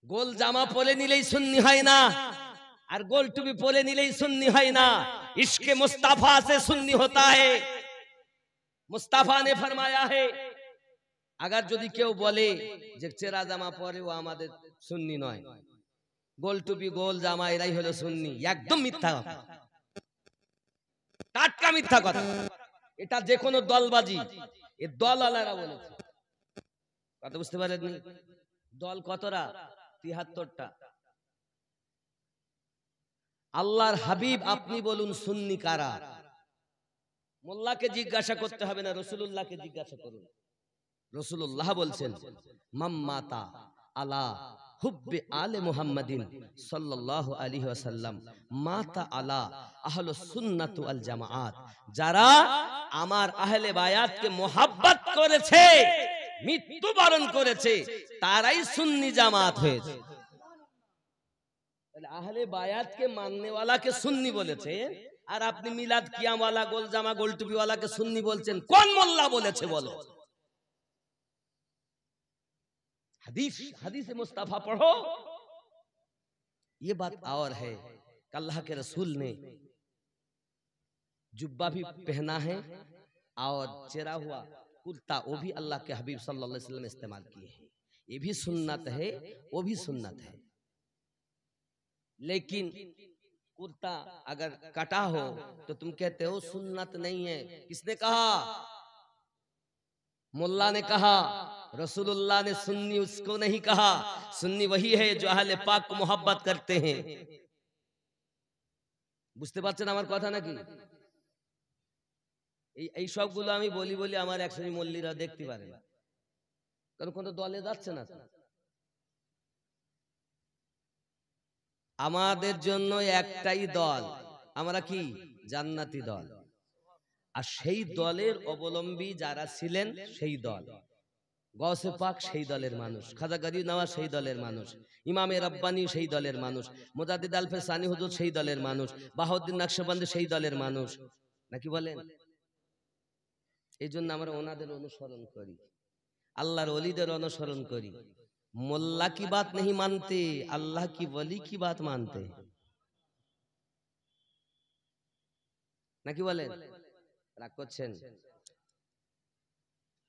গোল জামা পরে নিলেই সুন্নি হয় না, আর गोल टूपी पहले नीले सुन्नी है ना। इश्क मुस्तफा से सुन्नी होता है। मुस्तफा ने फरमाया है, अगर যদি কেউ বলে যে চেরা জামা পরে ও আমাদের সুন্নি নয়, গোল টুপি গোল জামা এরাই হলো সুন্নি, একদম মিথ্যা কথা, টাটকা মিথ্যা কথা। এটা যে কোনো দলবাজি, এই দলওয়ালারা বলেছে। কথা বুঝতে পারেননি? দল কতটা? ৭৩টা। আল্লাহর হাবিব আপনি বলুন সুন্নি কারা? মোল্লাকে জিজ্ঞাসা করতে হবে না, রাসূলুল্লাহকে জিজ্ঞাসা করুন। রাসূলুল্লাহ বলছেন, মাম্মাতা আলা হুব্বে আলে মুহাম্মাদিন সাল্লাল্লাহু আলাইহি ওয়াসাল্লাম মাতা আলা আহলুস সুন্নাত ওয়াল জামাআত। যারা আমার আহলে বায়াতকে মোহাব্বত করেছে, মৃত্যুবরণ করেছে, তারাই সুন্নি জামাত হয়েছে। তাহলে আহলে বায়াতকে মাননে ওয়ালাকে সুন্নি বলেছে, আর আপনি মিলাদ কিয়াম ওয়ালা গোল জামা গোল টুপি ওয়ালাকে সুন্নি বলছেন। কোন মোল্লা বলেছে বলো? हदीस मुस्तफा पढ़ो। ये बात और है, अल्लाह के रसूल ने जुब्बा भी पहना है और चेरा हुआ कुर्ता वो भी अल्लाह के हबीब सल्लल्लाहु अलैहि वसल्लम इस्तेमाल किए हैं। ये भी सुन्नत है, वो भी सुन्नत है। लेकिन कुर्ता अगर कटा हो तो तुम कहते हो सुन्नत नहीं है। किसने कहा? मुल्ला ने कहा, रसूलुल्लाह ने सुन्नी उसको नहीं कहा। सुन्नी वही है जो अहले पाक को मोहब्बत करते हैं। বুঝতে পারছেন আমার কথা নাকি? এই সবগুলো আমি বলি বলি আমার এক শ্রেণী মল্লীরা দেখতে পারে না, কারণ কোন দলে যাচ্ছে না। আমাদের জন্য একটাই দল, আমরা কি জান্নাতি দল। আর সেই দলের অবলম্বী যারা ছিলেন সেই দল, গৌসে পাক সেই দলের মানুষ, খাজা গরিব নওয়াজ সেই দলের মানুষ, ইমামে রব্বানি সেই দলের মানুষ, মুজাদ্দিদ আলফে সানি হুজুর সেই দলের মানুষ, বাহাউদ্দিন নকশবন্দি সেই দলের মানুষ, নাকি বলেন? এই জন্য আমরা ওনাদের অনুসরণ করি, আল্লাহর ওলিদের অনুসরণ করি। মোল্লা কি বাত नहीं मानते, अल्लाह की वली की बात मानते, নাকি বলেন? রাগ করছেন?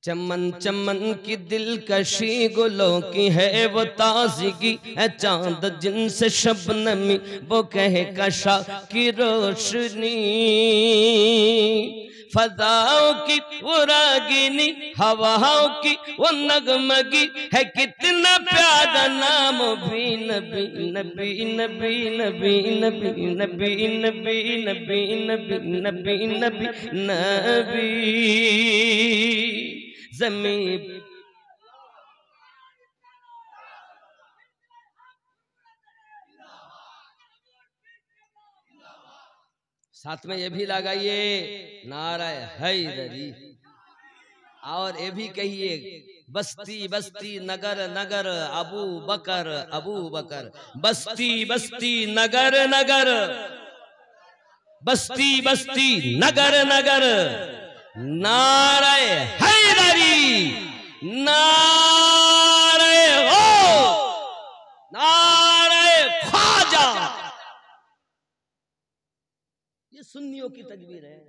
चमन चमन की दिलकशी गुलों की है वो ताजगी है, चांद जिनसे शबनमी वो कहे कशा की रोशनी, फजाओं की वो रागिनी हवाओं की वो नगमगी है, कितना प्यारा नाम भी नबी नबी नबी नबी नबी नबी नबी नबी नबी नबी नबी नबी जमीन। साथ में ये भी लगाइए नारा हैदरी, और ये भी कहिए बस्ती बस्ती नगर नगर अबू बकर अबू बकर, बस्ती बस्ती नगर नगर, बस्ती बस्ती नगर नगर, नारे हैदरी, नारे हो, नारे ख्वाजा। ये सुन्नियों की तकबीर है।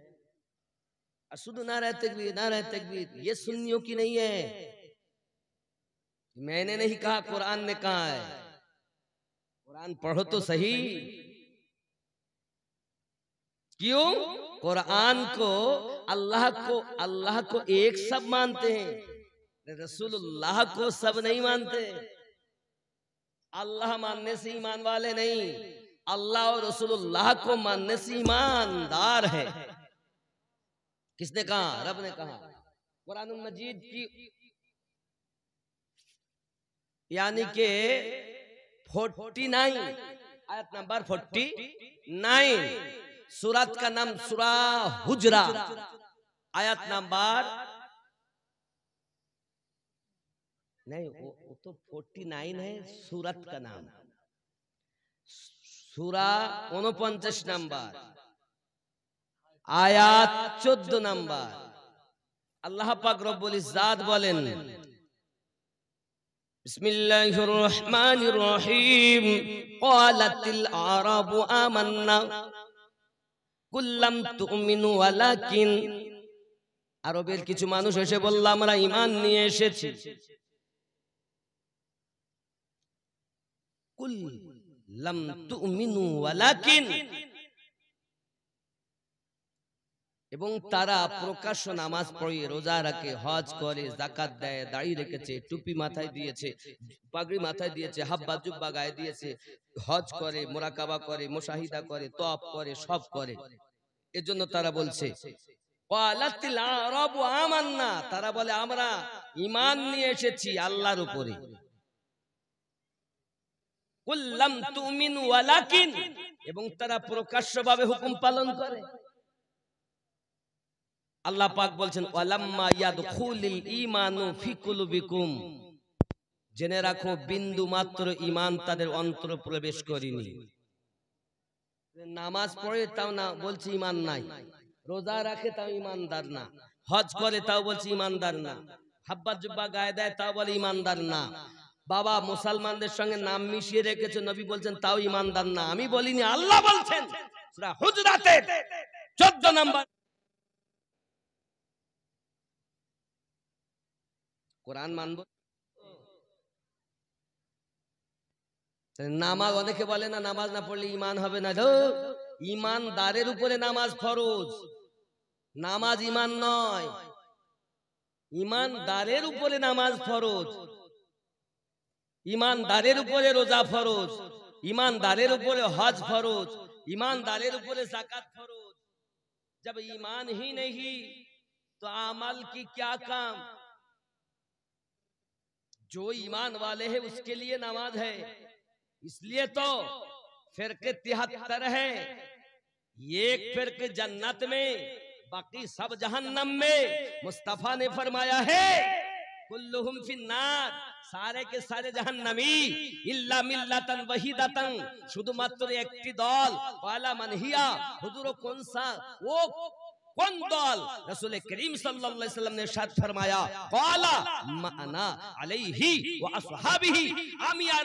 असुद नारे तकबीर, नारे तकबीर, ये सुन्नियों की नहीं है। मैंने नहीं कहा, कुरान ने कहा है। कुरान पढ़ो तो सही। क्यों? कुरान को अल्लाह को एक सब मानते हैं, रसूलुल्लाह को सब नहीं मानते। अल्लाह मानने से ईमान वाले नहीं, अल्लाह और रसूलुल्लाह को मानने से ईमानदार है। किसने कहा? रब ने कहा। कुरान मजीद की यानी के 49 आयत नंबर 49, सूरत का नाम सूरा हुजरा, आयत नंबर नहीं, वो तो 49 है सूरत का नाम। सूरा 49 नंबर, आयात 14 नंबर। अल्लाह पाक रब्बुल इज्जत बोलेन, बिस्मिल्लाहिर रहमानिर रहीम क़ालतिल आराबु आमन्ना कुल लम तुमिनु ওয়ালাকিন আরবের কিছু মানুষ এসে বলল আমরা ঈমান নিয়ে এসেছি কুল লাম তুমিনু ওয়ালাকিন এবং তারা প্রকাশ্য নামাজ পড়ে রোজা রাখে হজ করে যাকাত দেয় দাড়ি রেখেছে টুপি মাথায় দিয়েছে পাগড়ি মাথায় দিয়েছে হাব্বা জুব্বা গায়ে দিয়েছে হজ করে মুরাকাবা করে মুশাহিদা করে তওয়াফ করে সব করে এজন্য তারা বলছে ক্বালাতিল আরাবু আমান্না তারা বলে আমরা ঈমান নিয়ে এসেছি আল্লাহর উপরে কুল লাম তুমিনু ওয়ালাকিন এবং তারা প্রকাশ্যভাবে হুকুম পালন করে আল্লাহ পাক বলছেন ওয়ালাম্মা ইয়াদখুলিল ঈমানু ফি কুলুবিকুম জেনে রাখো বিন্দু মাত্র ঈমান তাদের অন্তরে প্রবেশ করেনি নামাজ পড়ে তাও না বলছে ঈমান নাই রোজা রাখে তাও ঈমানদার না হজ করে তাও বলছে ঈমানদার না হাব্বা জুব্বা গায়ে দেয় তাও বলে ঈমানদার না বাবা মুসলমানদের সঙ্গে নাম মিশিয়ে রেখেছে নবী বলছেন তাও ঈমানদার না আমি বলিনি আল্লাহ বলছেন সূরা হুজরাতের 14 নম্বর কোরআন মানব নামাজ অনেকে বলে না নামাজ না পড়লে ঈমান হবে না ঈমানদারের উপরে নামাজ ফরজ নামাজ ঈমান নয় ঈমানদারের উপরে নামাজ ফরজ ईमानदारेर उपरे रोजा फरोज ईमानदारेर उपरे हज फरोज ईमानदारेर उपरे ज़कात फरोज जब ईमान ही नहीं तो अमल की क्या काम जो ईमान वाले हैं उसके लिए नमाज है इसलिए तो फिरके 73 है एक फिरके जन्नत में बाकी सब जहन्नम में मुस्तफा ने फरमाया है कुल्लुहुम फिन्नार सारे के सारे जहन्नमी इल्ला मिल्लातन वहीदातन শুধুমাত্র একটি দল ওয়ালা মানহিয়া হুজুর কোন সা ও কোন দল রাসূল করিম সাল্লাল্লাহু আলাইহি সাল্লাম ने इरशाद फरमाया क्वाला माना আলাইহি ওয়া আসহাবিহি আমি আর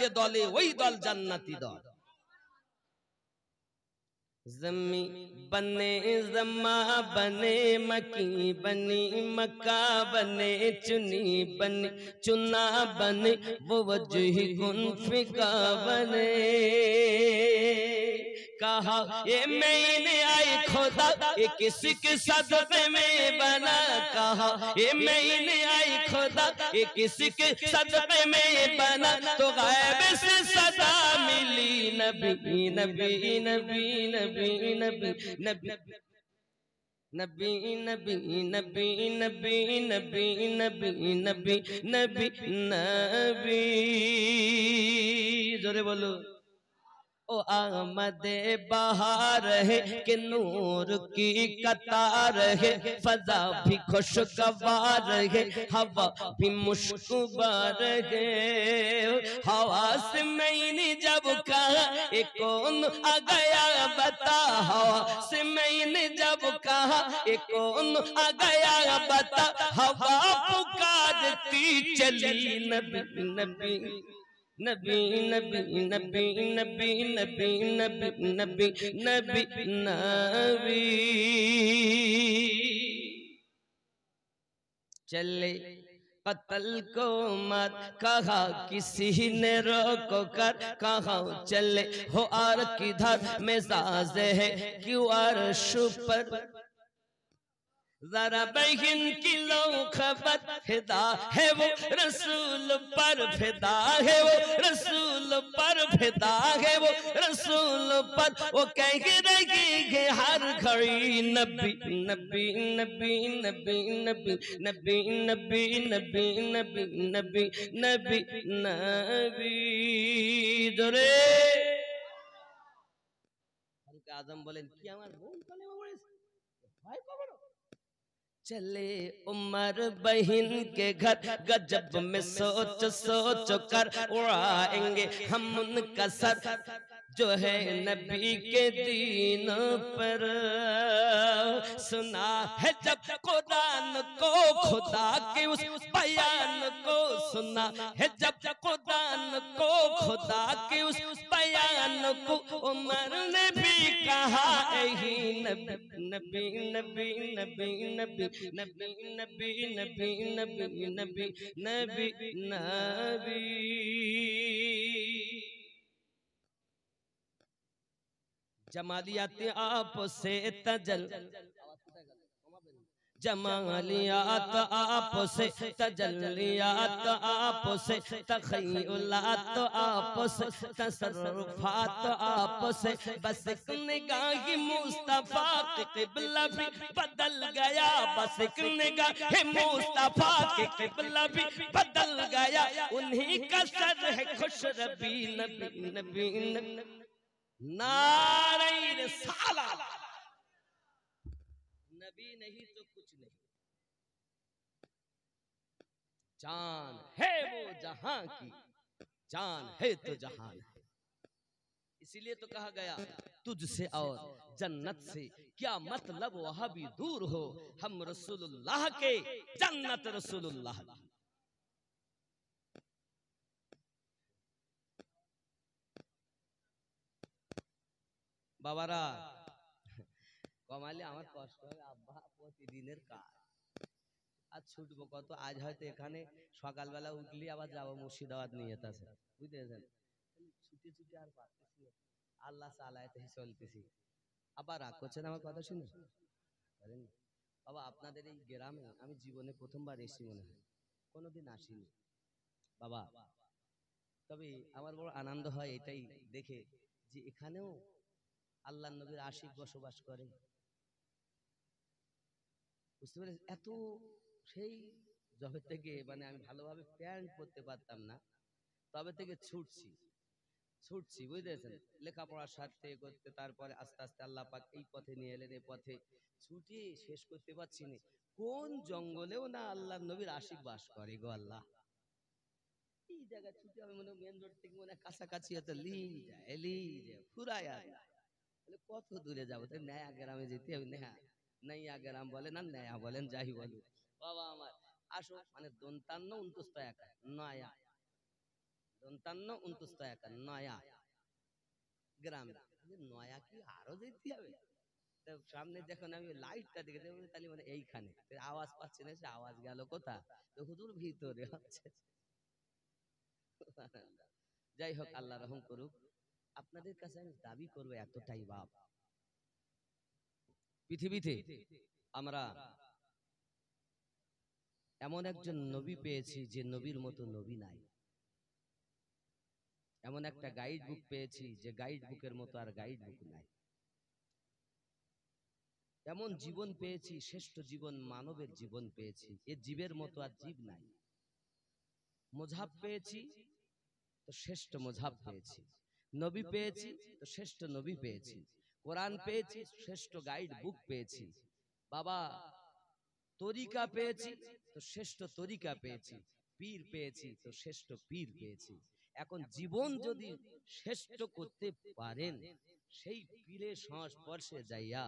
যে দলে ওই দল জান্নাতি দল जमी बने जमा बने मकी बनी मक्का बने चुनी बनी चुना बने वो वजही गुन फिका बने कहा ये मैंने आई खुदा ये किसी के सदक़े में बना कहा ये मैंने आई खुदा ये किसी के सदक़े में बना तो गायब से सदा मिली नबी नबी नबी नबी नबी नबी नबी नबी नबी नबी नबी नबी नबी नबी नबी जोरे बोलो ओ आमदे बहार है कि नूर की कतार है फजा भी खुशगवार है हवा भी मुश्कुबार है हवा से मैंने जब कहा ये कौन आ गया बता हवा से मैंने जब कहा ये कौन आ गया बता हवा पुकारती चली नबी नबी नबी नबी नबी नबी नबी नबी नबी नबी नबी चले कत्ल को मत कहा किसी ने रोको कर कहा चले हो और किधर मिजाज है क्यों अर्श पर जरा बहन की लो खबर फिदा है वो रसूल पर फिदा है वो रसूल पर फिदा है वो रसूल पर वो कह रही है हर घड़ी नबी नबी नबी नबी नबी नबी नबी नबी नबी नबी नबी नबी जोरे आजम बोलें कि আমার বোন কলেমা পড়েছে ভাই কবর चले उमर बहन के घर गजब में सोच सोच कर उड़ाएंगे हम उनका सर जो है नबी के दीन पर, सुना है जब कुरान को खुदा के उस बयान को, सुना है जब कुरान को खुदा के उस बयान को, उमर ने भी कहा यही नबी नबी नबी नबी नबी नबी नबी नबी नबी नबी नबी नबी। जमालियात आप से तजल, जमालियात आप से तजल्लियात आप से तखय्युलात आप से तसर्रुफात आप से, बस एक निगाह मुस्तफा के क़िबला भी बदल गया, बस एक निगाह मुस्तफा के क़िबला भी बदल गया, उन्हीं का सर है खुशरबी नबी नबी नबी। नारे रिसालत, नबी नहीं तो कुछ नहीं, जान है वो जहां की, जान है तो जहान है। इसीलिए तो कहा गया तुझसे और जन्नत से क्या मतलब वहां भी दूर हो, हम रसूलुल्लाह के जन्नत रसूलुल्लाह की। বাবারা কমালে আমার কষ্ট হবে, আব্বা প্রতিদিনের কাজ, আজ ছুটবো কত, আজ হয়তো এখানে সকালবেলা উঠলি আবার যাবো মুর্শিদাবাদ নিয়ে যেতেছে, বুঝতেছেন, ছুটি ছুটি আর পারতেছি, আল্লাহ চালাইতে চলতেছি। আবার রাগ করছেন আমার কথা শুনে? বলেন বাবা, আপনাদের এই গ্রামে আমি জীবনে প্রথমবার এসেছি মনে হয়, কোনোদিন আসিনি বাবা। তবে আমার বড় আনন্দ হয় এটাই দেখে যে এখানেও আল্লাহ নবীর আশিক বসবাস করে, বুঝতে পেরেছি। এত সেই জবে থেকে মানে আমি ভালোভাবে প্যান্ট পরতে পারতাম না, তবে থেকে ছুটছি ছুটছি, বুঝতেছেন, লেখাপড়ার স্বার্থে করতে, তারপরে আস্তে আস্তে আল্লাহ পাক এই পথে নিয়ে এলেন, এই পথে ছুটি শেষ করতে পারছি না। কোন জঙ্গলেও না আল্লাহ নবীর আশিক বাস করে গো আল্লাহ। এই জায়গায় ছুটি আমি মনে মেন রোড থেকে মনে কাছাকাছি হতো, লি যায় ফুরায় আর কত দূরে যাবো, তাই নয়া গ্রামে যেতে হবে। নয়া গ্রাম বলেন আর নয়া বলেন, যাই বলুন বাবা আমার, আসো মানে ৫৯ নয়া, ৫৯ নয়া গ্রাম, নয়া কি আরো যেতে হবে? সামনে যখন আমি লাইটটা দেখে দেবো তাহলে মানে এইখানে আওয়াজ পাচ্ছি না, সে আওয়াজ গেল কোথা, হুজুর ভিতরে হচ্ছে। যাই হোক, আল্লাহ রহম করুক। আপনাদের কাছে আমি দাবি করবো এতটাই, বাপ, পৃথিবীতে আমরা এমন একজন নবী পেয়েছি যে নবীর মতো নবী নাই, এমন একটা গাইড বুক পেয়েছি যে গাইড বুকের মতো আর গাইড বুক নাই, এমন জীবন পেয়েছি, শ্রেষ্ঠ জীবন মানবের জীবন পেয়েছি, এ জীবের মতো আর জীব নাই। মুজহাব পেয়েছি তো শ্রেষ্ঠ মুজহাব পেয়েছি, নবী পেয়েছি তো শ্রেষ্ঠ নবী পেয়েছি, কোরআন পেয়েছি, শ্রেষ্ঠ গাইড বুক পেয়েছি বাবা, তরিকা পেয়েছি তো শ্রেষ্ঠ তরিকা পেয়েছি, পীর পেয়েছি তো শ্রেষ্ঠ পীর পেয়েছি। এখন জীবন যদি শ্রেষ্ঠ করতে পারেন, সেই পীরের সংস্পর্শে যাইয়া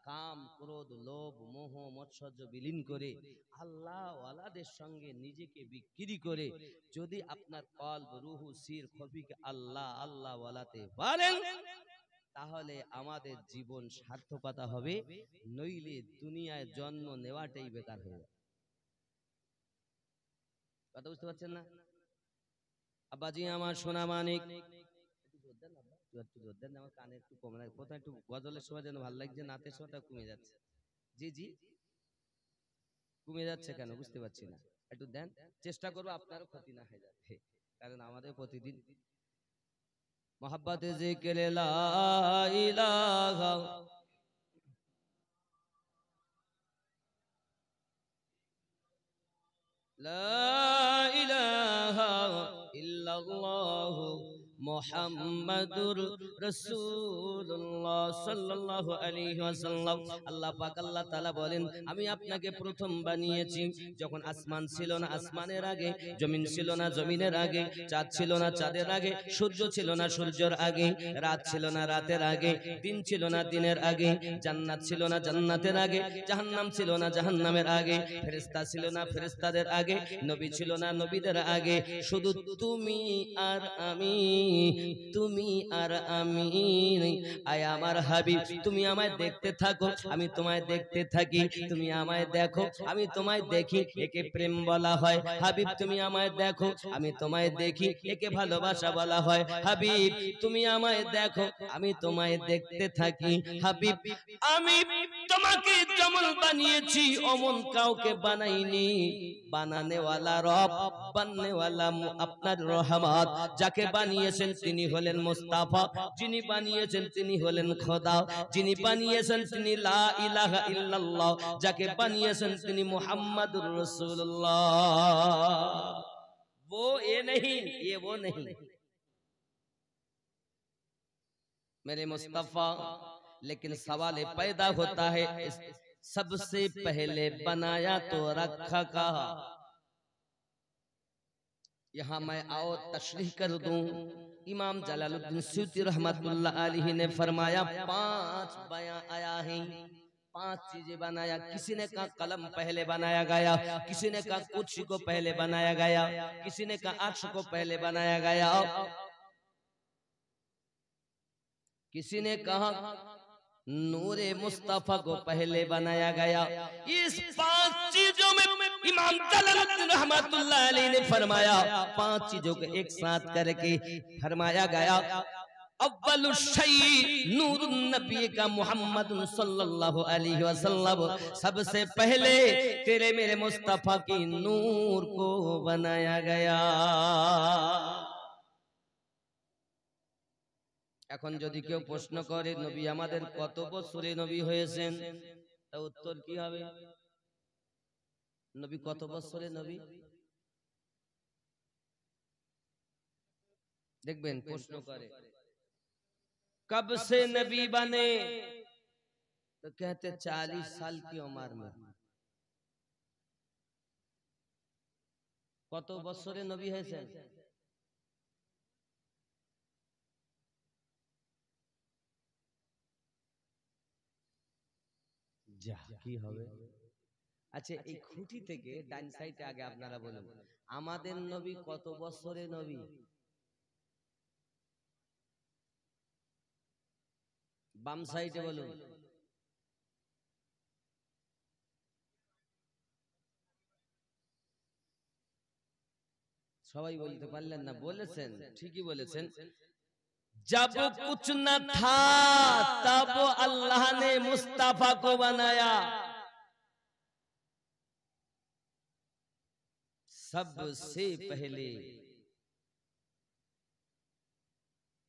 কাম ক্রোধ লোভ মোহ মৎসর্য বিলীন করে আল্লাহ ওয়ালাদের সঙ্গে নিজেকে বিক্রি করে যদি আপনার কলব রুহু শির খফিকে আল্লাহ আল্লাহ ওয়ালাতে পারেন, তাহলে আমাদের জীবন সার্থকতা হবে, নইলে দুনিয়ায় জন্ম নেওয়াটাই বেকার হয়ে যাবে। কথা বুঝতে পারছেন না আব্বাজি আমার সোনা মানিক? একটু জোর দেন, আমার কানে একটু কম লাগে, প্রথমে একটু গজলের সময় যেন ভালো লাগছে, নাতের সময়টা কমে যাচ্ছে। জি জি, কমে যাচ্ছে কেন বুঝতে পারছি না, একটু দেন, চেষ্টা করবো আপনারও ক্ষতি না হয়ে যাবে, কারণ আমাদের প্রতিদিন মোহাব্বতে জিকিরে লা ইলাহা লা ইলাহা ইল্লাল্লাহু মুহাম্মাদুর রাসূলুল্লাহ সাল্লাল্লাহু আলাইহি ওয়াসাল্লাম। আল্লাহ পাক আল্লাহ তাআলা বলেন, আমি আপনাকে প্রথম বানিয়েছি যখন আসমান ছিল না আসমানের আগে, জমিন ছিল না জমিনের আগে, চাঁদ ছিল না চাঁদের আগে, সূর্য ছিল না সূর্যের আগে, রাত ছিল না রাতের আগে, দিন ছিল না দিনের আগে, জান্নাত ছিল না জান্নাতের আগে, জাহান্নাম ছিল না জাহান্নামের আগে, ফেরেশতা ছিল না ফেরেশতাদের আগে, নবী ছিল না নবীদের আগে, শুধু তুমি আর আমি, তুমি আর আমি। আয় আমার হাবিব, তুমি আমায় দেখতে থাকো, আমি তোমায় দেখতে থাকি, তুমি আমায় দেখো, আমি তোমায় দেখি, একে প্রেম বলা হয়। হাবিব তুমি আমায় দেখো, আমি তোমায় দেখি, একে ভালোবাসা বলা হয়। হাবিব তুমি আমায় দেখো, আমি তোমায় দেখতে থাকি। হাবিব আমি তোমাকে যেমন বানিয়েছি অমন কাউকে বানাইনি। বানানেওয়ালা রব, বানানেওয়ালা আপনার রহমত, যাকে বানিয়েছেন তিনি হলেন মুস্তাফা, যিনি বানিয়েছেন তিনি হলেন খোদা, যিনি বানিয়েছেন তিনি লা ইলাহা ইল্লাল্লাহ, যাকে বানিয়েছেন তিনি মুহাম্মাদুর রাসূলুল্লাহ। वो ये नहीं, ये वो नहीं, मेरे मुस्तफा। लेकिन सवाल पैदा होता है, सबसे पहले बनाया तो रखा कहा। यहाँ मैं आओ तशरीह कर दूं। इमाम जलालुद्दीन सूती रहमतुल्लाह अलैहि ने फरमाया 5 बयां आया है, 5 चीजें बनाया। किसी ने कहा कलम पहले बनाया गया, किसी ने कहा कुछ को पहले बनाया गया, किसी ने कहा अर्श को पहले बनाया गया, किसी ने कहा नूरे मुस्तफा को पहले बनाया गया। इस 5 चीजों में इमाम जलालुद्दीन रहमतुल्लाह अलैहि ने फरमाया 5 चीजों को एक साथ करके फरमाया गया। अव्वलुश शै नूरुन नबी का मुहम्मद सल्लल्लाहु अलैहि वसल्लम, सबसे पहले तेरे मेरे मुस्तफा की नूर को बनाया गया। এখন যদি কেউ প্রশ্ন করে নবী আমাদের কত বছরে নবী হয়েছেন, তা উত্তর কি হবে? নবী কত বছরে নবী? দেখবেন প্রশ্ন করে कब से नबी बने, तो कहते 40 साल की उम्र में। কত বছরে নবী হয়েছেন? যা কি হবে? আচ্ছা এই খুঁটি থেকে ডান সাইডে আগে আপনারা বলুন আমাদের নবী কত বছরে নবী? বাম সাইডে বলুন। সবাই বলতে পারলেন না, বলেছেন ঠিকই বলেছেন। जब कुछ न था तब अल्लाह ने मुस्तफा को बनाया। सबसे पहले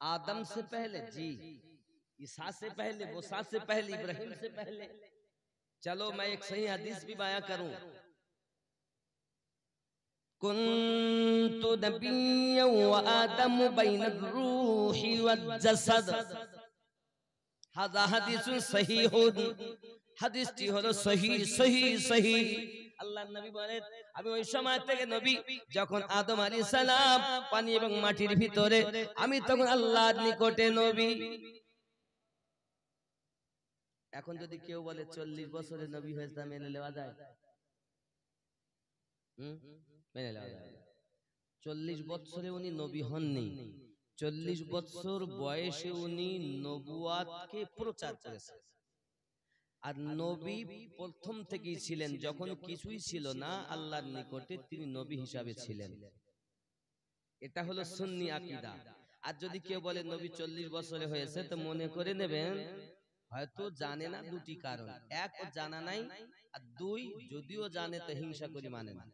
आदम से पहले, जी ईसा से पहले, मूसा से पहले, इब्राहिम से पहले। चलो मैं एक सही हदीस भी बयां करूं। कुन्तु नबिय्यन व आदम बैन रूहि वज्जसद। हाज़ा हादीसुन सहीहुन, হাদিসটি হলো সহি সহি সহি। আল্লাহর নবী বলেন আমি ওই সময় থেকে নবী যখন আদম আলাইহিস সালাম পানি এবং মাটির ভিতরে, আমি তখন আল্লাহর নিকটে নবী। এখন যদি কেউ বলে 40 বছরে নবী হয়েছে, মেনে নেওয়া যায়? মেনে নেওয়া যায়। 40 বছরে উনি নবী হননি, 40 বছর বয়সে উনি নবুয়াতকে প্রচার করেছেন। আর নবী প্রথম থেকেই ছিলেন, যখন কিছুই ছিল না আল্লাহর নিকটে তিনি নবী হিসাবে ছিলেন। এটা হলো সুন্নি আকীদা। আর যদি কেউ বলে নবী 40 বছরে হয়েছে, তো মনে করে নেবেন হয়তো জানে না দুটি কারণ, এক ও জানা নাই, আর দুই যদিও জানে তো হিংসা করে মানে না।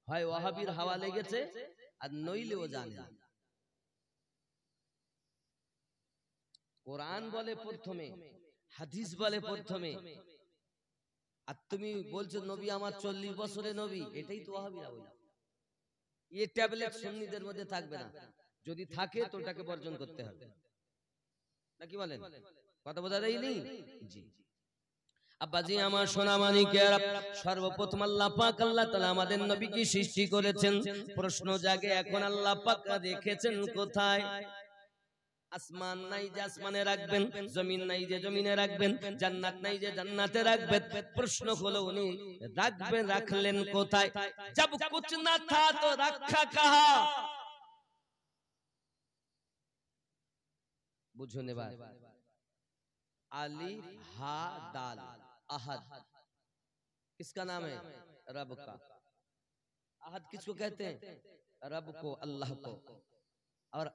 হয় ওয়াহাবির হাওয়া লেগেছে, আর নইলেও জানে না। কোরআন বলে প্রথমে, হাদিস বলে প্রথমে, আর তুমি বলছো নবী আমার 40 বছরে নবী। এটাই তো ওয়াহাবিরা বলে। এই ট্যাবলেট সুন্নিদের মধ্যে থাকবে না। যদি থাকে তো ওটাকে বর্জন করতে হবে, নাকি বলেন? কথা বোঝা যায়নি? জি আব্বাজি আমার সোনা মানিকের, সর্বপ্রথম আল্লাহ পাক আল্লাহ তাআলা আমাদের নবীকে সৃষ্টি করেছেন। প্রশ্ন জাগে এখন আল্লাহ পাক রেখেছেন কোথায়? আসমান নাই যে আসমানে রাখবেন, জমিন নাই যে জমিনে রাখবেন, জান্নাত নাই যে জান্নাতে রাখবেন। প্রশ্ন হলো উনি রাখবেন, রাখলেন কোথায়? জব কুছ না থা তো রাখা কাহা? বুঝুন এবার। अलिफ हा दाल अहद किसका नाम है? रब का। अहद किसको कहते हैं? रब को, अल्लाह को। और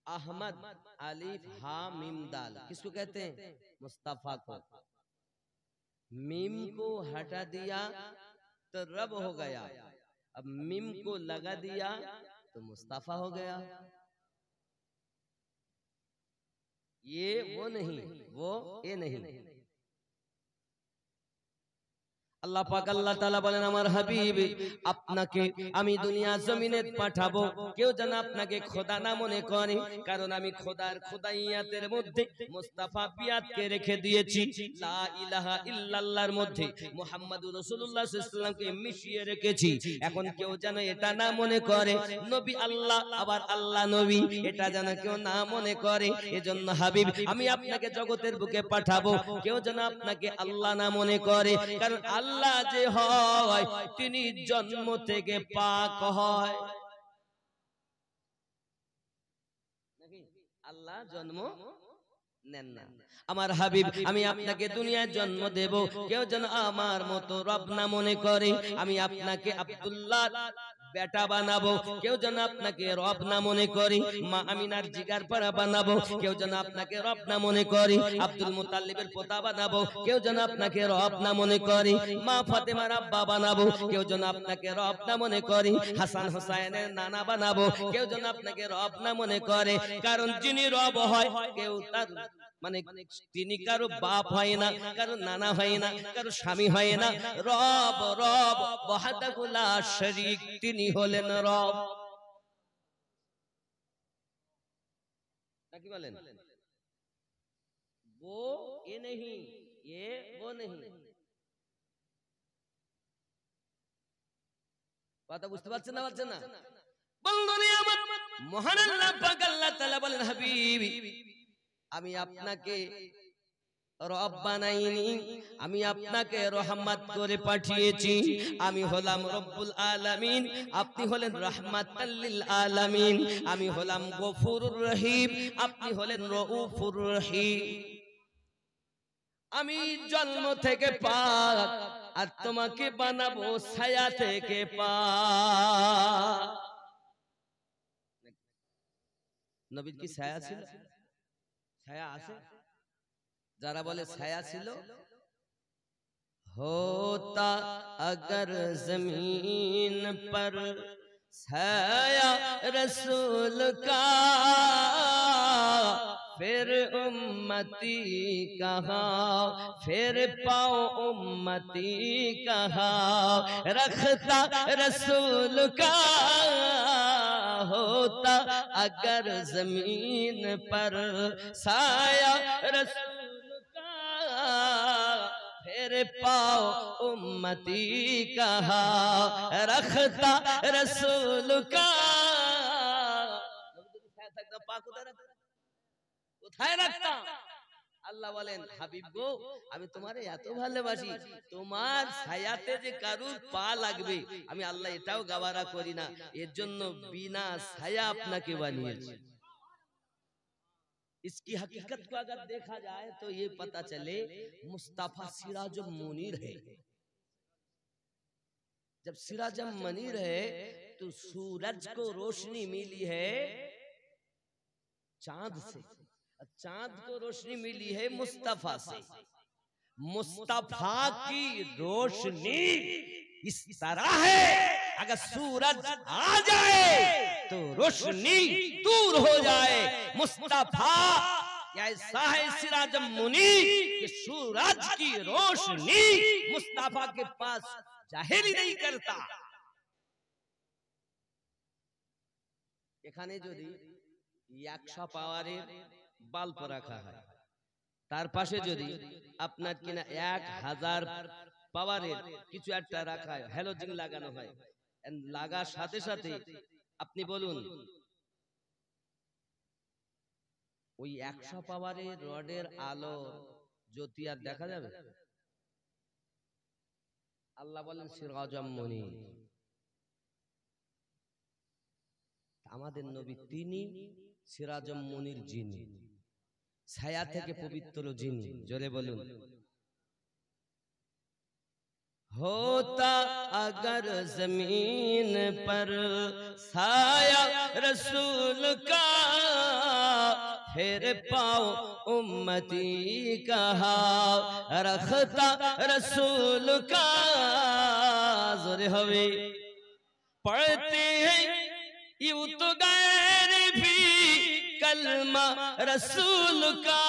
अहमद अलिफ हा मीम दाल किसको कहते हैं? मुस्तफा को। मीम को हटा दिया तो रब हो गया, अब मीम को लगा दिया तो मुस्तफा हो गया। ये वो नहीं, वो ये नहीं। আল্লাহ পাক আল্লাহ তাআলা বলেন আমার হাবিব আপনাকে আমি দুনিয়া জমিনে পাঠাবো, কেউ যেন আপনাকে খোদা না মনে করে, কারণ আমি খোদার খোদাইয়াতের মধ্যে মুস্তাফা বিয়াতকে রেখে দিয়েছি, লা ইলাহা ইল্লাল্লাহর মধ্যে মুহাম্মাদুর রাসূলুল্লাহ সাল্লাল্লাহু আলাইহি ওয়াসাল্লামকে মিশিয়ে রেখেছি। এখন কেউ যেন এটা না মনে করে নবী আল্লাহ আবার আল্লাহ নবী, এটা যেন কেউ না মনে করে। এজন্য হাবিব আমি আপনাকে জগতের বুকে পাঠাবো, কেউ যেন আপনাকে আল্লাহ না মনে করে, কারণ আল্লাহ যে হয় তিনি জন্ম থেকে পাক হয়। আল্লাহ জন্ম নেন না। আমার হাবিব আমি আপনাকে দুনিয়ায় জন্ম দেব, কেউ যেন আমার মতো রব না মনে করে। আমি আপনাকে আব্দুল্লাহ বেটা বানাবো, কেউ যেন আপনাকে রব না মনে করে। মা আমিনার জিগার পাড়া বানাবো, কেউ যেন আপনাকে রব না মনে করে। আব্দুল মুতাল্লিবের পোতা বানাবো, কেউ যেন আপনাকে রব না মনে করে। মা ফাতেমার আব্বা বানাবো, কেউ যেন আপনাকে রব না মনে করে। হাসান হোসাইনের নানা বানাবো, কেউ যেন আপনাকে রব না মনে করে। কারণ যিনি রব হয় কেউ তার মানে তিনি কারো বাপ হয় না, কারো নানা হয় না, কারো স্বামী হয় না। রব রব ওয়াহদাহু লা শারীক, তিনি হলেন রব। নাকি বলেন? वो ये नहीं, ये वो नहीं। কথা বুঝতে পারছেন না? পারছেন না? বন্ধুনি আমার, মহান আল্লাহ পাক আল্লাহ তাআলা বলেন হাবিব আমি আপনাকে রব বানাইনি, আমি আপনাকে রহমত করে পাঠিয়েছি। আমি হলাম রব্বুল আলামিন, আপনি হলেন রাহমাতাল লিল আলামিন। আমি হলাম গফুরুর রহিম, আপনি হলেন রউফুর রহিম। আমি জন্ম থেকে পাক আর তোমাকে বানাবো ছায়া থেকে পাক। নবীর কি ছায়া ছিল? ছায়া আছে? যারা বলে ছায়া ছিল, होता अगर जमीन पर छाया रसूल का, फिर उम्मती कहाँ, फिर पाओ उम्मती कहाँ, रखता रसूल का होता अगर जमीन पर छाया रसूल का, फिर पाओ उम्मती कहा, रखता रसूल का। কোথায় রাখতাম? আল্লাহ বলেন হাবিব গো আমি তোমারে এত ভালোবাসি, তোমার ছায়াতে যে কারুর পা লাগবে আমি আল্লাহ এটাও গাওয়ারা করি না, এর জন্য বিনা ছায়া আপনাকে বানিয়েছি। इसकी हकीकत को अगर देखा जाए तो ये पता चले मुस्तफा सिराजुल मुनीर है। जब सिराजुल मुनीर है तो सूरज को रोशनी मिली है चांद से, चांद को रोशनी मिली है मुस्तफा से। मुस्तफा की रोशनी इस तरह है अगर सूरज आ जाए तो रोशनी दूर हो जाए। मुस्तफा ऐसा है सिराजुल मुनीर कि सूरज की रोशनी मुस्तफा के पास जाहिर ही नहीं करता। এখানে যদি 100 পাওয়ারের বাল্ব রাখা হয়, তার পাশে যদি আপনার কিনা 1000 পাওয়ারের কিছু একটা রাখা হয়, হ্যালোজিন লাগানো হয়, লাগার সাথে সাথে আপনি বলুন ওই 100 পাওয়ারের রডের আলো জ্যোতি আর দেখা যাবে? আল্লাহ বলেন সিরাজাম মুনির। আমাদের নবী তিনি সিরাজাম মুনির, যিনি ছায়া থেকে পবিত্র, যিনি। জোরে বলুন। होता अगर जमीन पर साया रसूल का, फिर पाओ उम्मती कहा रखता रसूल का। जोरे हवे पढ़ते हैं यूं तो गैर भी कलमा रसूल का,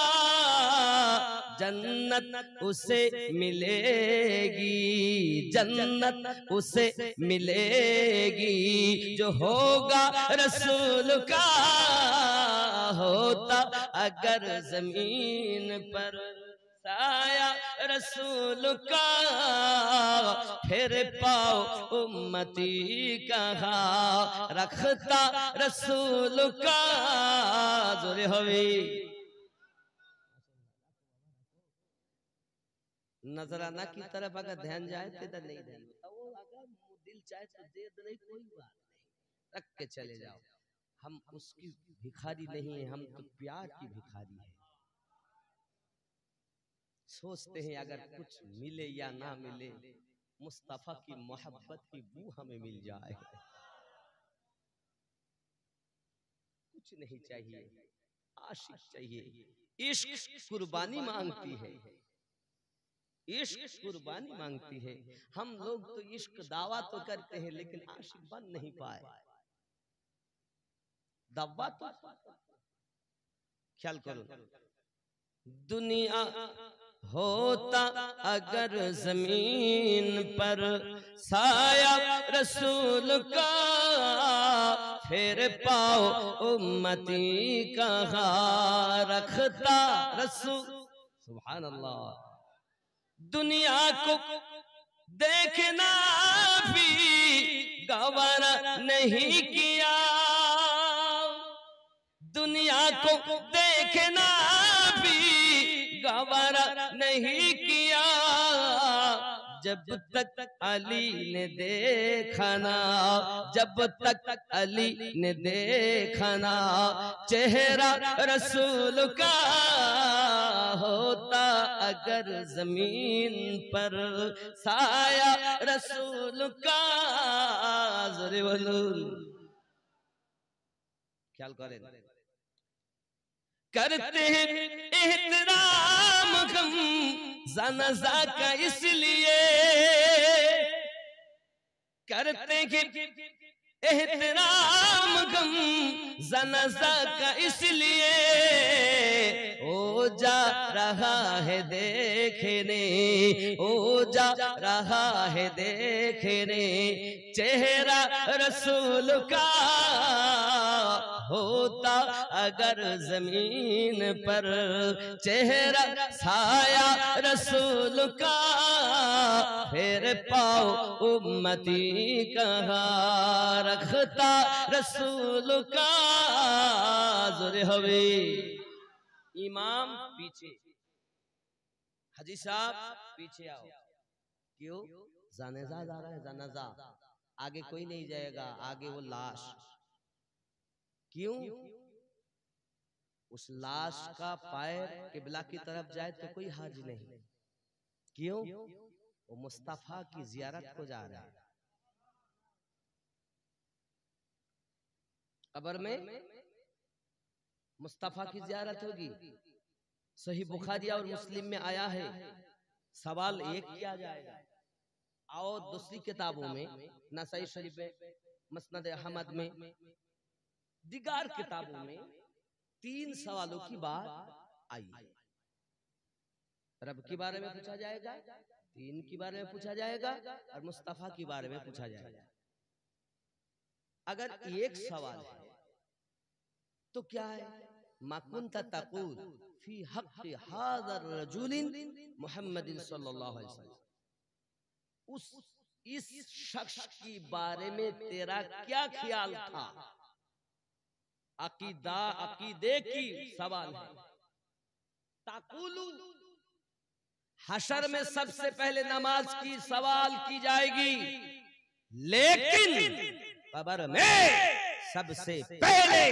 जन्नत उसे मिलेगी, जन्नत उसे मिलेगी जो होगा रसूल का। होता अगर जमीन पर साया रसूल का, फिर पाओ उम्मती कहा रखता रसूल का। जोरे हवे नजराना की तरफ अगर ध्यान जाए तो इधर नहीं ध्यान, वो अगर दिल चाहे तो दे दे, नहीं कोई बात नहीं, रख के चले जाओ। हम उसकी भिखारी नहीं है, हम तो प्यार की भिखारी है। सोचते हैं अगर कुछ मिले या ना मिले, मुस्तफा की मोहब्बत की बू हमें मिल जाए। कुछ नहीं चाहिए, आशिक चाहिए। इश्क कुर्बानी मांगती है, इश्क कुर्बानी मांगती है। हम लोग तो इश्क दावा तो करते हैं लेकिन आशिक बन नहीं पाए। दावा तो ख्याल करो। दुनिया होता अगर जमीन पर साया रसूल का, फिर पाओ उम्मती कहा रखता रसूल। सुभान अल्लाह। दुनिया को देखना भी गवारा नहीं किया, दुनिया को देखना भी गवारा नहीं किया, जब तक अली ने देखा ना, जब तक अली ने देखा ना चेहरा रसूल का। होता अगर जमीन पर साया रसूल का। जोरे बोलूं। ख्याल करें। करते हैं एहतराम हम जनाजा का इसलिए, करते हैं एहतराम हम जनाजा का इसलिए, ओ जा रहा है देखने, ओ जा रहा है देखने चेहरा रसूल का। होता अगर जमीन पर चेहरा साया रसूल का, फिर पाओ उम्मती कहा रखता रसूल का। जोरे हवे। इमाम पीछे, हाजी साहब पीछे आओ। क्यों? जनाजा जा रहा है, जनाजा आगे कोई नहीं जाएगा, आगे वो लाश। क्यों? उस लाश का पैर किबला की तरफ जाए तो कोई हर्ज नहीं। क्यों? वो मुस्तफा की जियारत को जा रहा है। कब्र में मुस्तफा की जियारत होगी। सही बुखारी और मुस्लिम में आया है। सवाल एक किया जाएगा, और दूसरी किताबों में नसाई शरीफ में, मसनद अहमद में, दिगार किताबों में 3 सवालों की बात आई है। रब के बारे में पूछा जाएगा, दीन के बारे में पूछा जाएगा, और मुस्तफा के बारे में पूछा जाएगा। अगर एक सवाल है तो क्या है, माकुंता तक़ूल फी हक़्क़ि हाज़र रजुलिन मुहम्मदिन सल्लल्लाहु अलैहि वसल्लम, उस इस शख्स की बारे में तेरा क्या ख्याल था। अकीदा अकीदे की सवाल है। ताकुलू, हशर में सबसे पहले नमाज की सवाल की जाएगी, लेकिन कब्र में सबसे पहले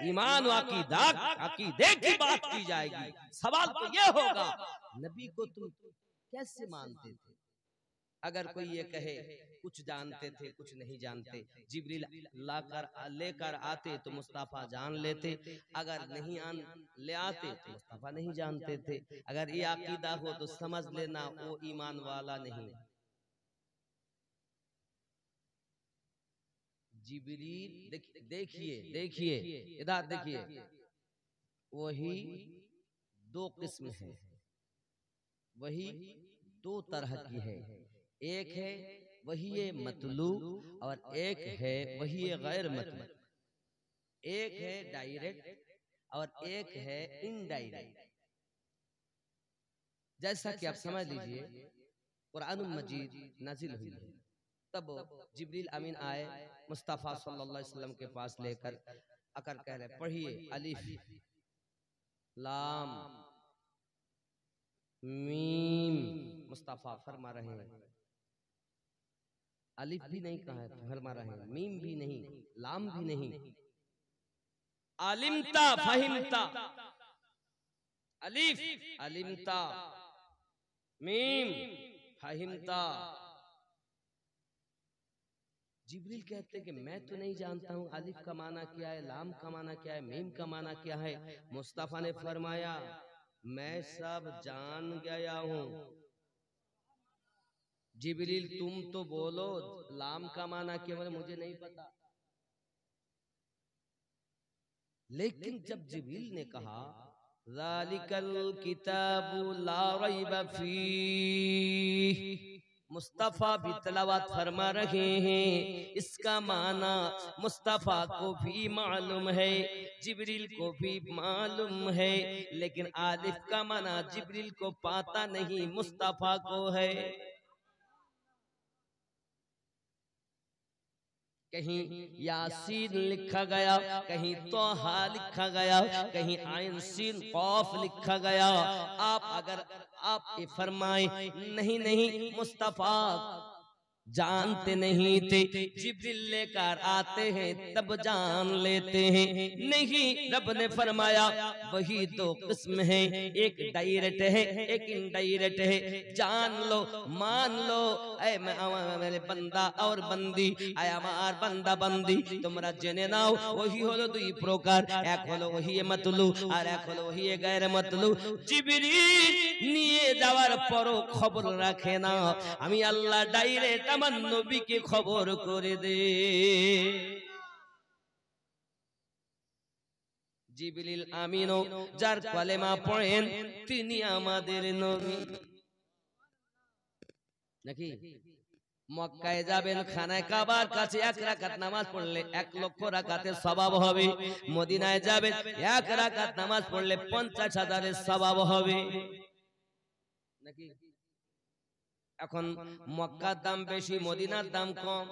ईमान व अकीदा अकीदे की बात की जाएगी। सवाल तो यह होगा, नबी को तुम कैसे मानते थे। अगर कोई ये कहे कुछ जानते थे कुछ नहीं जानते, जिब्रील लेकर आते तो मुस्तफा जान लेते, अगर नहीं ले आते तो मुस्तफा नहीं जानते थे। अगर ये अकीदा हो तो समझ लेना वो ईमान वाला नहीं। जिब्रील देखिए देखिए इधर देखिए, वही दो किस्म है, वही दो तरह की है। एक है वही मतलू और एक है वही गैर मतलू। एक है डायरेक्ट और एक है इनडायरेक्ट। जैसा कि आप समझ लीजिए, कुरान मजीद नाजिल हुई है, तब जिब्रील अमीन आए मुस्तफा सल्लल्लाहु अलैहि वसल्लम के पास लेकर आकर कह रहे, पढ़िए अलिफ लाम मीम। मुस्तफा फरमा रहे हैं, अलिफ भी नहीं कहा है, फरमा रहे हैं, मीम भी नहीं, लाम भी नहीं। अलिमता फहिमता, अलिफ अलिमता, मीम फहिमता। जिब्रील कहते कि मैं तो नहीं जानता हूं अलिफ का माना क्या है, लाम का माना क्या है, मीम का माना क्या है। मुस्तफा ने फरमाया, मैं सब जान गया हूं। जिब्रील तुम तो बोलो लाम का माना क्या, बोले मुझे नहीं पता। लेकिन जब जिब्रील ने कहा ज़ालिकल किताबु ला रैब फीह, मुस्तफा भी तिलावत फरमा रहे हैं, इसका माना मुस्तफा को भी मालूम है, जिब्रील को भी मालूम है, लेकिन आलिफ का माना जिब्रील को पता नहीं, मुस्तफा को है। कहीं यासीन लिखा गया, कहीं तोहा लिखा गया, कहीं आइन सीन कौफ लिखा गया। आप ये फरमाए नहीं नहीं, मुस्तफा जानते नहीं थे, जिब्रील लेकर आते हैं तब जान लेते हैं। नहीं, रब ने फरमाया वही दो किस्म है, एक डायरेक्ट है एक इनडायरेक्ट है। जान लो मान लो, ऐ मेरे बंदा और बंदी, ऐ আমার বান্দা বান্দি, তোমরা জেনে নাও ওহি হলো দুই প্রকার, এক হলো ওহি মতলু আর এক হলো ওহি গায়র মতলু। জিবরিল নিয়ে যাওয়ার পরও খবর রাখে না, আমি আল্লাহ ডাইরেক্ট আমার নবীকে খবর করে দে। জিবরিল আমিনও যার কলেমা পড়েন তিনি আমাদের নবী। নাকি মক্কায় যাবেন, খানায় কাবার কাছে 1 রাকাত নামাজ পড়লে 1 লক্ষ রাকাতের সওয়াব হবে। মদিনায় যাবেন 1 রাকাত নামাজ পড়লে 50,000 সওয়াব হবে। নাকি এখন মক্কার দাম বেশি, মদিনার দাম কম।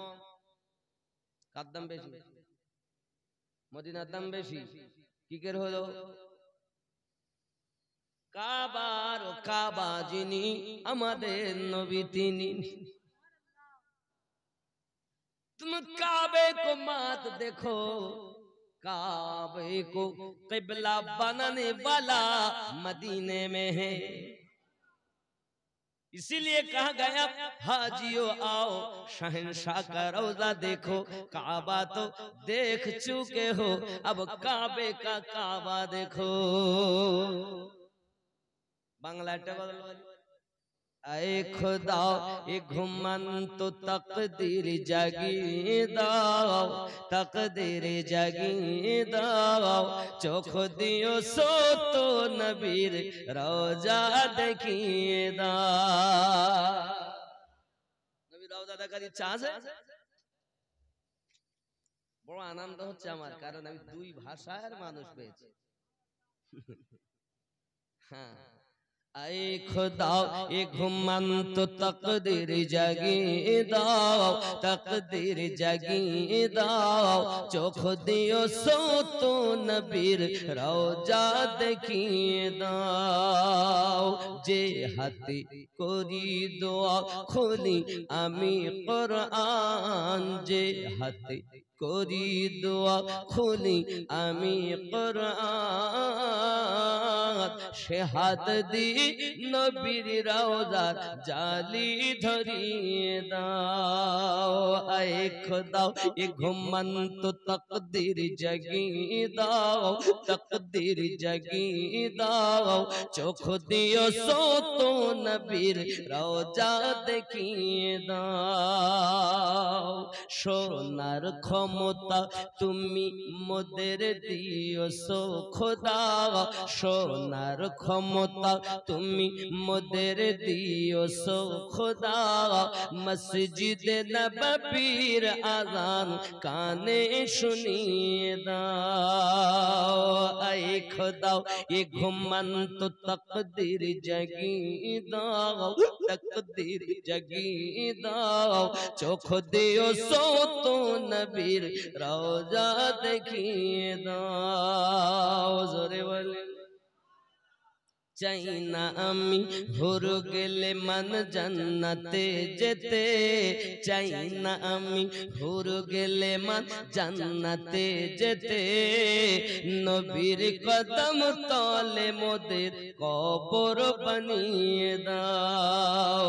কার দাম বেশি? মদিনার দাম বেশি। কি করে হলো? কাবার ও কাবা যিনি, আমাদের নবী তিনি। तुम काबे को मत देखो, काबे को किबला बनाने वाला मदीने में है। इसीलिए कहा गया हाजियो आओ शहंशाह का रौजा देखो। काबा तो देख चुके हो, अब काबे का काबा देखो। बांग्ला टेबल ऐ खुदा ए घुमन तो तकदीर जगी दाओ, तकदीर जगी दाओ, चोख दियो सो तो नबीर रोजा देखिए दा। नबी रोजा देखार इच्छा আছে? বড় আনন্দ হচ্ছে আমার, কারণ আমি দুই ভাষার মানুষ পেয়েছি। হ্যাঁ, আয়ে খোদা এ ঘুমন্ত তকদীর জাগিয়ে দাও, তকদীর জাগিয়ে দাও, চোখ দিও সোত নবীর রওজা দেখিয়ে দাও। যে হাতে করি দোয়া খুলি আমি কোরআন, যে হাতে করি দোয়া খুলি আমি কোরআন, সে হাত দি নবীর রওজার জালি ধরিয়ে দাও। আয়ে খোদা এ ঘুমন্ত তকদীর জাগিয়ে দাও, তকদীর জাগিয়ে দাও, চোখ দিও সোত নবীর রওজা দেখিয়ে দাও। সোনার ক্ষমতা তুমি মোদের দিও সো খোদা, সোনার ক্ষমতা তুমি মোদের দিও সো খোদা, মসজিদে নববীর আযান কানে শুনিয়ে দাও। আয়ে খোদা এ ঘুমন্ত তকদীর জাগিয়ে দাও, তকদীর জাগিয়ে দাও, চোখ দিও সোত নবীর রওজা দেখিয়ে দাও। জোরে বলেন। চাই না আমি ভোর গেলে মান জান্নাতে যেতে, চাই না আমি ভোর গেলে মান জান্নাতে যেতে, নবীর কদম তলে মোদের কবর বানিয়ে দাও।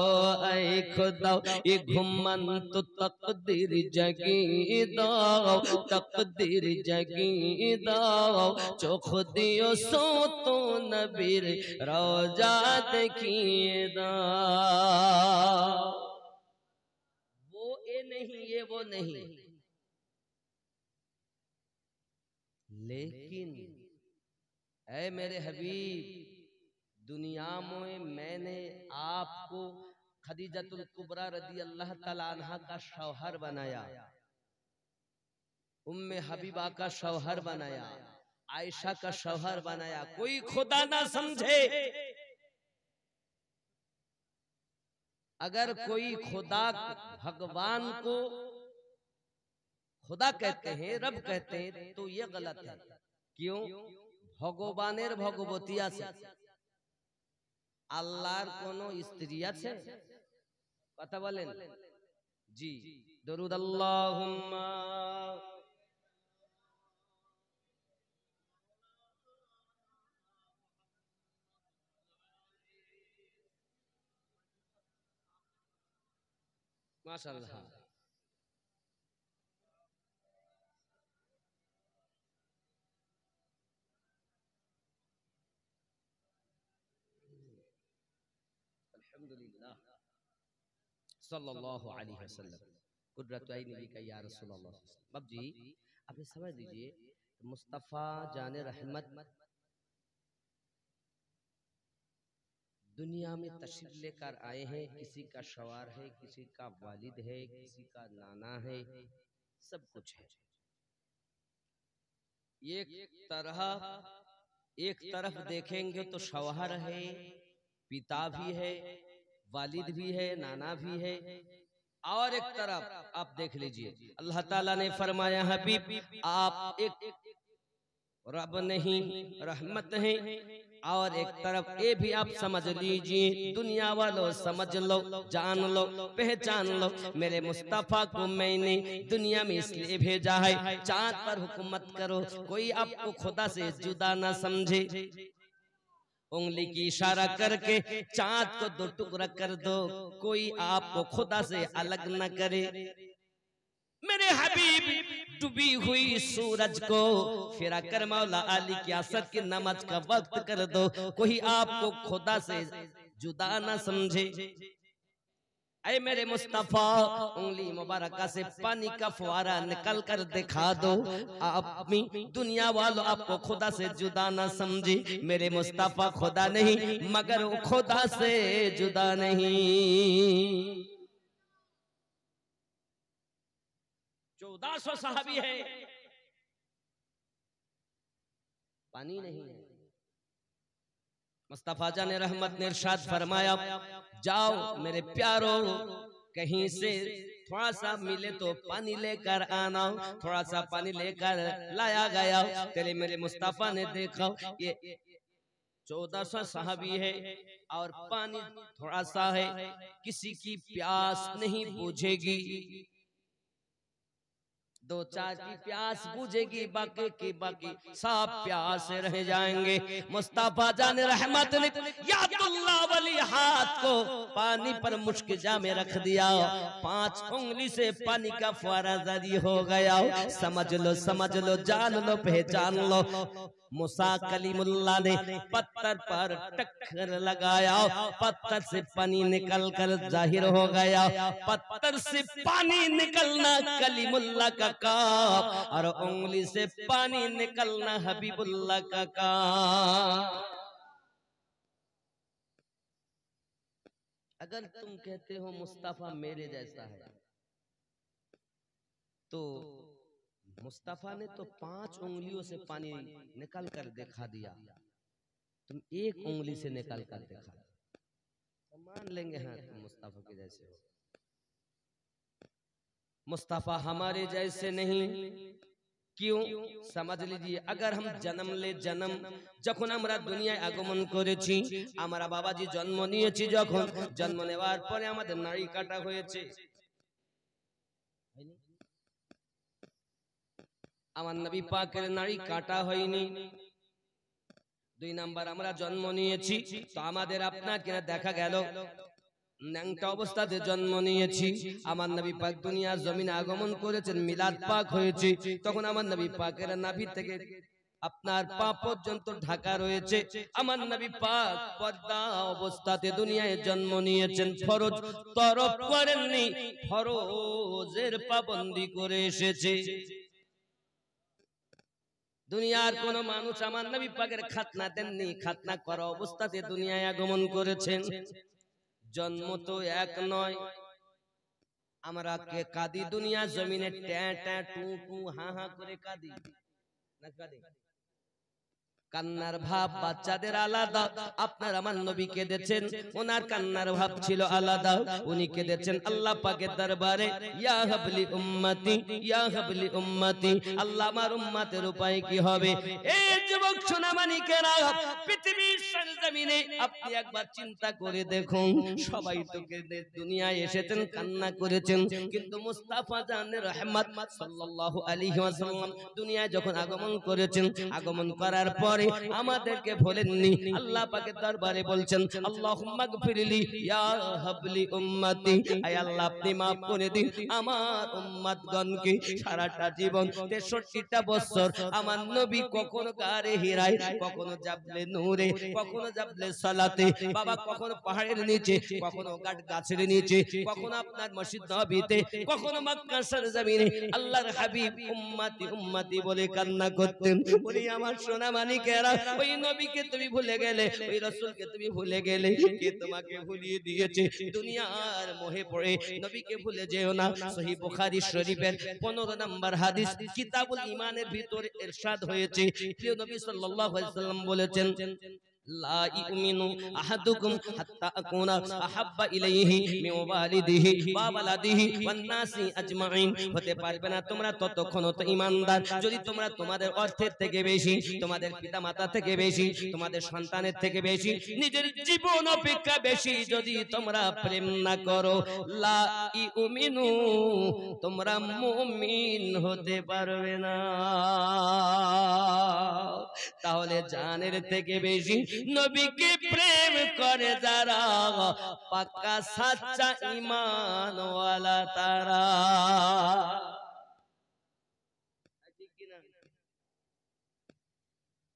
আয়ে খোদা এ ঘুমন্ত তকদীর জাগিয়ে দাও, তকদীর জাগিয়ে দাও, চোখ দিও সোত নবীর রওজা দেখিয়ে दाओ। वो ये नहीं ये वो नहीं, लेकिन ऐ मेरे हबीब, दुनिया में मैंने आपको खदीजतुल कुबरा रदी अल्लाह ताला अन्हा का शौहर बनाया, उम्मे हबीबा का शौहर बनाया, आयशा का शौहर बनाया। कोई खुदा ना समझे, अगर कोई खुदा भगवान को खुदा कहते हैं, रब कहते हैं, तो ये गलत है। क्यों? भगवानेर भगवती आछे, आल्लाहर कोनो स्त्री आछे? कथा बोलेन जी। दरूद अल्लाहुम्मा माशाअल्लाह। अल्हम्दुलिल्लाह सल्लल्लाहु अलैहि वसल्लम। कुदरत आईनी भी का या रसूलुल्लाह। बाप जी आप ये समझ लीजिए, मुस्तफ़ा जाने रहमत दुनिया में तशरीफ लेकर आए हैं। किसी का शवार है, किसी का वालिद है, किसी का नाना है, सब कुछ है। एक तरफ देखेंगे तो शौहर है, पिता भी है, वालिद भी है, नाना भी है, और एक तरफ आप देख लीजिए अल्लाह ताला ने फरमाया हबीब आप एक रब नहीं रहमत है, और एक तरफ ये भी आप समझ लीजिए, दुनिया वालों समझ लो, जान लो, पहचान लो, मेरे मुस्तफा को मैंने दुनिया में इसलिए भेजा है चांद पर हुकूमत करो, कोई आपको खुदा से जुदा ना समझे। उंगली की इशारा करके चांद को दो टुकड़ा कर दो, कोई आपको खुदा से अलग न करे। मेरे हबीब डूबी हुई सूरज को फिरा कर मौला अली की असर की नमाज का वक्त कर दो, कोई आपको खुदा से जुदा ना समझे। ऐ मेरे मुस्तफा उंगली मुबारका से पानी का फुवारा निकल कर दिखा दो, आप दुनिया वालों आपको खुदा से जुदा ना समझे। मेरे मुस्तफा खुदा नहीं मगर वो खुदा से जुदा नहीं। 1400 सहाबी है, पानी नहीं है। मुस्तफा जान रहमत ने इरशाद फरमाया, जाओ मेरे प्यारो, कहीं से थोड़ा सा मिले तो पानी लेकर आना। थोड़ा सा पानी लेकर लाया गया। तेरे मेरे मुस्तफा ने देखा ये 1400 सहाबी है और पानी थोड़ा सा है, किसी की प्यास नहीं बुझेगी। दो चार की प्यास बुझेगी, बाकी की बाकी सब प्यास रह जाएंगे। मुस्तफा जान रहमत ने यादुल्लाह वाली हाथ को पानी पर मुश्किजा में रख दिया। 5 उंगली से पानी का फुआरा जारी हो गया। समझ लो, जान लो, पहचान लो। मूसा कलीमुल्लाह ने पत्थर पर टक्कर लगाया, पत्थर से पानी निकल कर जाहिर हो गया। पत्थर से पानी निकलना कलीमुल्लाह का काम, और उंगली से पानी निकलना हबीबुल्लाह का काम। अगर तुम कहते हो मुस्तफा मेरे जैसा है, तो मुस्तफा ने तो 5 उंगलियों से पानी निकल कर दिखा दिया, तुम 1 उंगली से निकल कर दिखा, तो मान लेंगे हाँ तुम मुस्तफा के जैसे हो। मुस्तफा हमारे जैसे नहीं। क्यों? समझ लीजिए, अगर हम जन्म যখন আমরা দুনিয়ায় আগমন করেছি, আমরা বাবাজি জন্ম নিয়েছি, যখন জন্ম নেওয়ার পরে আমাদের নাড়ি কাটা হয়েছে, আমার নবী পাকের নাড়ি কাটা হয়নি। 2 নাম্বার, আমরা জন্ম নিয়েছি তো আমাদের আপনাকে দেখা গেল ন্যাংটা অবস্থাতে জন্ম নিয়েছি। আমার নবী পাক দুনিয়ার জমিনে আগমন করেছেন, মিলাদ পাক হয়েছে, তখন আমার নবী পাকের নাভি থেকে আপনার পা পর্যন্ত ঢাকা রয়েছে। আমার নবী পাক পর্দা অবস্থাতে দুনিয়ায় জন্ম নিয়েছেন, ফরজ তরক করেননি, ফরজের পাবন্দি করে এসেছে। দুনিয়ার কোন মানুষ আমার নবী পাকের খাতনা দেননি, খাতনা করা অবস্থাতে দুনিয়ায় আগমন করেছেন। জন্ম তো এক নয়, আমরা কে কাঁদি দুনিয়া জমিনে, ট্যাঁ ট্যাঁ টু টু হা হা করে কাঁদি না কাঁদি? কান্নার ভাব বাচ্চাদের আলাদা, আপনার আমার নবী কেঁদেছেন, ওনার কান্নার ভাব ছিল আলাদা, উনি কেঁদেছেন আল্লাহ পাকের দরবারে, ইয়া হাবলি উম্মতি, ইয়া হাবলি উম্মতি, আল্লাহ আমার উম্মতের উপায় কি হবে? এই যুবক সোনামানিকেরা, পৃথিবীর সরজমিনে আপনি একবার চিন্তা করে দেখুন, সবাই তো কেঁদে দুনিয়ায় এসেছেন, কান্না করেছেন, কিন্তু মুস্তাফা জানের রহমত সাল্লাল্লাহু আলাইহি ওয়াসাল্লাম দুনিয়ায় যখন আগমন করেছেন, আগমন করার পর আমাদেরকে বলেননি, আল্লাহ পাকের দরবারে বলছেন আল্লাহুম্মা গফিরলি ইয়া হাবলি উম্মতি, আয় আল্লাহ আপনি maaf করে দিন আমার উম্মতগণকে। সারাটা জীবন 63টা বছর আমার নবী কখনো গারে হিরায়, কখনো জাবলে নূরে, কখনো জাবলে সালাতে, বাবা কখনো পাহাড়ের নিচে, কখনো গাছের নিচে, কখনো আপনার মসজিদ নববীতে, কখনো মক্কা সরজমিনে আল্লাহর হাবিব উম্মতি উম্মতি বলে কান্না করতেন। বলি আমার সোনা মানিক, ওই নবীকে তুমি ভুলে গেলে, ওই রাসূলকে তুমি ভুলে গেলে, কে তোমাকে ভুলিয়ে দিয়েছে? দুনিয়ার মোহে পড়ে নবীকে ভুলে যেও না। সহিহ বুখারী শরীফের 15 নম্বর হাদিস কিতাবুল ঈমানের ভিতরে ইরশাদ হয়েছে, প্রিয় নবী সাল্লাল্লাহু আলাইহি ওয়াসাল্লাম বলেছেন, লা ইউমিনু আহাদুকুম হাত্তা আকুনা আহাব্বা ইলাইহি মিন ওয়ালিদিহি ওয়া ওয়ালাদিহি ওয়ান নাসি আজমাইন, হতে পারবে না তোমরা ততক্ষণ তো ঈমানদার যদি তোমরা তোমাদের অর্থের থেকে বেশি, তোমাদের পিতামাতা থেকে বেশি, তোমাদের সন্তানের থেকে বেশি, নিজের জীবন অপেক্ষা বেশি যদি তোমরা প্রেম না করো, লা ইউমিনু, তোমরা মুমিন হতে পারবে না। তাহলে জানের থেকে বেশি নবীকে প্রেম করে যারা, পাক্কা সাচ্চা ঈমানওয়ালা তারা।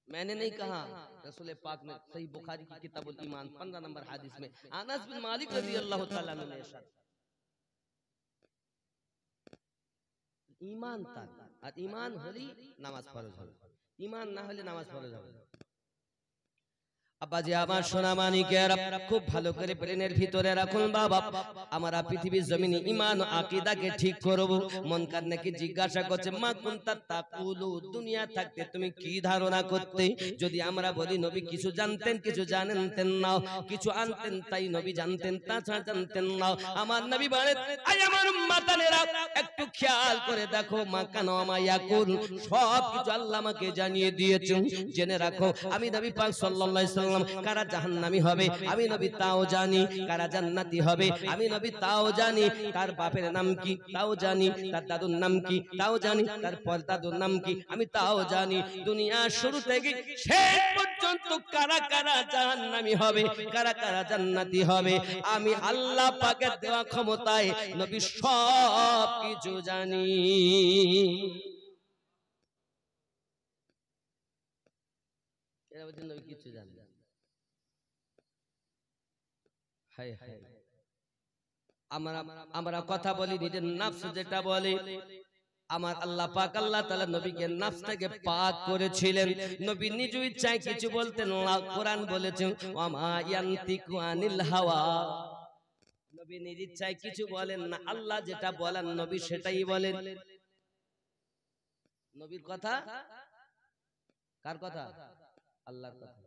मैंने नहीं कहा, रसूल पाक ने सही बुखारी की किताबुल ईमान 15 नंबर हदीस में अनस बिन मालिक रज़ी अल्लाह ताला अन्हु ने इरशाद, ईमान तार, और ईमान হলি নামাজ ফরজ হবে, ईमान না হলে নামাজ ফরজ হবে। আব্বাজি আমার সোনা মানিকেরা খুব ভালো করে ব্রেনের ভিতরে রাখুন বাবা, আমরা পৃথিবীর জমিনে ঈমান ও আকীদাকে ঠিক করব। মন কান নাকি জিজ্ঞাসা করছে মা কুনতা তাকুলু, দুনিয়া থাকতে তুমি কি ধারণা করতে? যদি আমরা বলি নবী কিছু জানতেন কিছু জানতেন না, কিছু আনতেন তাই নবী জানতেন, তাছাড়া জানতেন না। আমার নবী বলেন আই আমার উম্মতানেরা একটু খেয়াল করে দেখো, মা কানো আমায়াকুল, সব কিছু আল্লাহ আমাকে জানিয়ে দিয়েছেন। জেনে রাখো আমি নবী পাক সাল্লাল্লাহু আলাইহি সাল্লাম কারা জাহান্নামী হবে আমি নবী তাও জানি, কারা জান্নাতি হবে আমি নবী তাও জানি, তার বাপের নাম কি তাও জানি, তার দাদুর নাম কি তাও জানি, তার পরদাদুর নাম কি আমি তাও জানি। দুনিয়া শুরু থেকে শেষ পর্যন্ত কারা কারা জাহান্নামী হবে কারা কারা জান্নাতি হবে আমি আল্লাহ পাকের দেওয়া ক্ষমতায় নবী সব কিছু জানি। এরা বলছেন নবী কিছু জানে না। হায় হায়, আমরা কথা বলি নিজের নফস যেটা বলে, আমার আল্লাহ পাক আল্লাহ তাআলা নবীকে নফস থেকে পাক করেছিলেন। নবী নিজ ইচ্ছায় কিছু বলতেন না। কোরআন বলেছে ওয়া মা ইয়ানতিকু আনিল হাওয়া, নবী নিজ ইচ্ছায় কিছু বলেন না, আল্লাহ যেটা বলেন নবী সেটাই বলেন। নবীর কথা কার কথা? আল্লাহর কথা।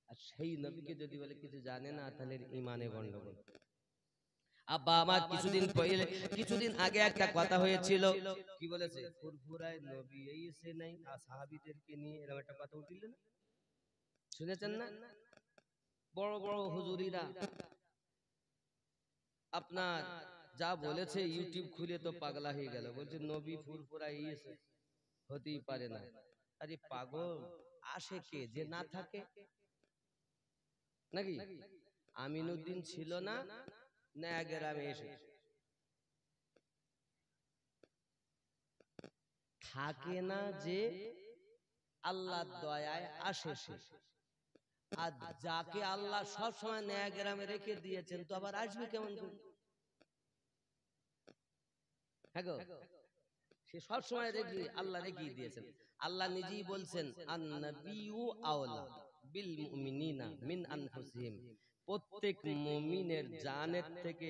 আর সেই নবীকে যদি বলে কিছু জানে না তাহলে ঈমানে গন্ডগোল। আব্বা আমার কিছুদিন আগে একটা কথা হয়েছিল, কি বলেছে ফুরফুরায় নবী এই এসে নাই আর সাহাবীদেরকে নিয়ে এরকম একটা কথা উঠিল না, শুনেছেন না? বড় বড় হুজুরিরা আপনার যা বলেছে ইউটিউব খুলে তো পাগলা হয়ে গেল, বলছে নবী ফুরফুরায় এই এসে হতেই পারে না। আরে পাগল, আসে কে যে না থাকে নাকি? আমিনুদ্দিন ছিল না নয়া গ্রামে এসেছে, থাকে না যে আল্লাহর দয়ায় আসে সে। আর যাকে আল্লাহ সব সময় নয়া গ্রামে রেখে দিয়েছেন তো আবার আসবে কেমন করে? হ্যাঁ গো, সে সব সময় আল্লাহ রেখে দিয়েছেন। আল্লাহ নিজেই বলছেন আন-নাবিয়্যু আওলা বিল মুমিনিনা মিন আনফুসিহিম, প্রত্যেক মুমিনের জানের থেকে